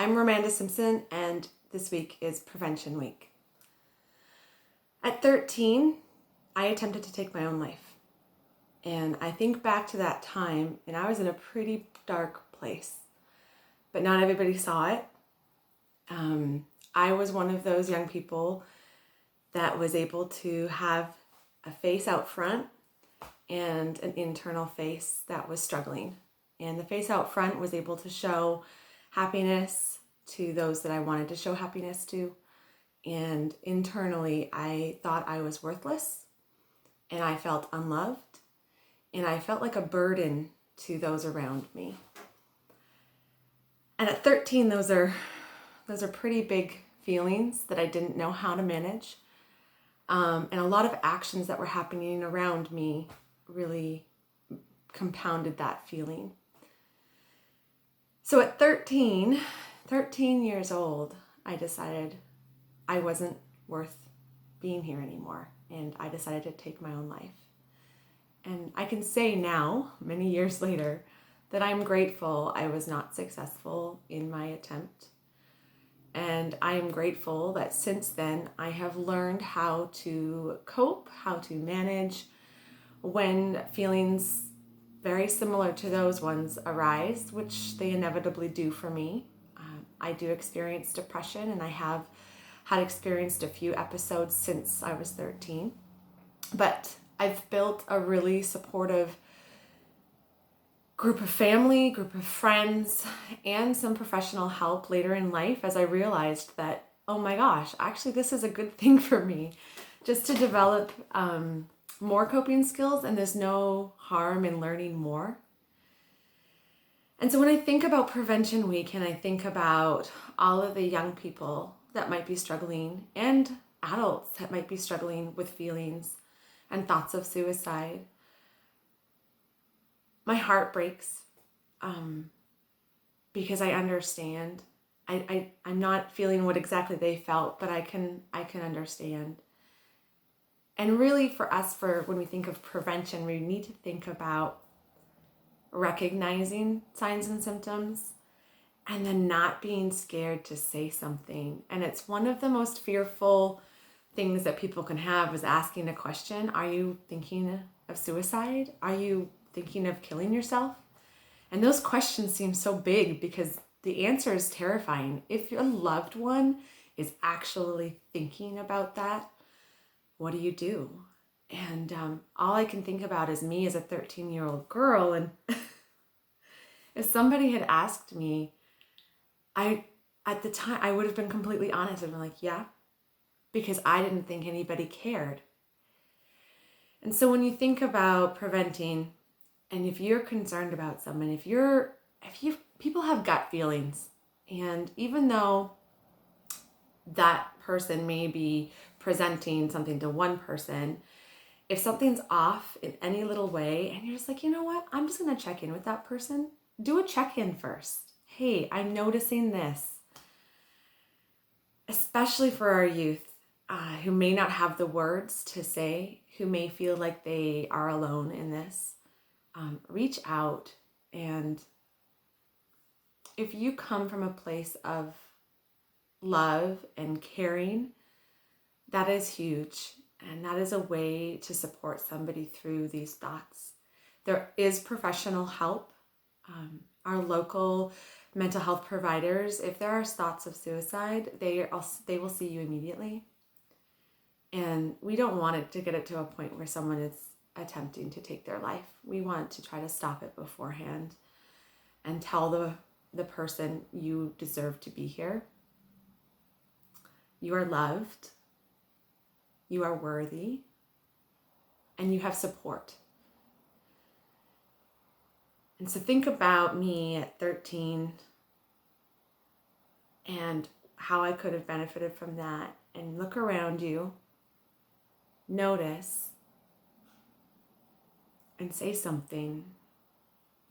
I'm Romanda Simpson, and this week is Prevention Week. At 13, I attempted to take my own life. And I think back to that time, and I was in a pretty dark place. But not everybody saw it. I was one of those young people that was able to have a face out front and an internal face that was struggling. And the face out front was able to show happiness to those that I wanted to show happiness to. And internally, I thought I was worthless, and I felt unloved, and I felt like a burden to those around me. And at 13, those are pretty big feelings that I didn't know how to manage. And a lot of actions that were happening around me really compounded that feeling. So at 13 years old, I decided I wasn't worth being here anymore. And I decided to take my own life. And I can say now, many years later, that I'm grateful I was not successful in my attempt. And I am grateful that since then I have learned how to cope, how to manage when feelings very similar to those ones arise, which they inevitably do for me. I do experience depression, and I have had experienced a few episodes since I was 13. But I've built a really supportive group of family, group of friends, and some professional help later in life as I realized that, oh my gosh, actually this is a good thing for me, just to develop more coping skills, and there's no harm in learning more. And so when I think about Prevention Week, and I think about all of the young people that might be struggling, and adults that might be struggling with feelings and thoughts of suicide, my heart breaks because I understand. I'm not feeling what exactly they felt, but I can understand. And really for us, when we think of prevention, we need to think about recognizing signs and symptoms and then not being scared to say something. And it's one of the most fearful things that people can have is asking a question. Are you thinking of suicide? Are you thinking of killing yourself? And those questions seem so big because the answer is terrifying. If your loved one is actually thinking about that, what do you do? And all I can think about is me as a 13-year-old girl. And if somebody had asked me, at the time, I would have been completely honest and been like, yeah, because I didn't think anybody cared. And so when you think about preventing, and if you're concerned about someone, people have gut feelings, and even though that person may be presenting something to one person, if something's off in any little way, and you're just like, you know what, I'm just going to check in with that person, do a check-in first. Hey, I'm noticing this. Especially for our youth who may not have the words to say, who may feel like they are alone in this. Reach out, and if you come from a place of love and caring, that is huge, and that is a way to support somebody through these thoughts. There is professional help. Our local mental health providers, if there are thoughts of suicide, they will see you immediately. And we don't want it to get to a point where someone is attempting to take their life. We want to try to stop it beforehand and tell the person, you deserve to be here. You are loved. You are worthy. And you have support. And so think about me at 13 and how I could have benefited from that. And look around you. Notice. And say something.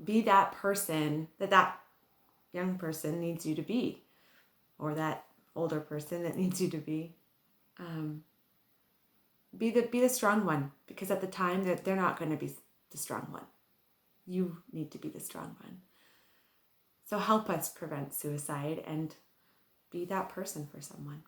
Be that person that young person needs you to be, or that older person that needs you to be. Be the strong one, because at the time that they're not going to be the strong one. You need to be the strong one. So help us prevent suicide and be that person for someone.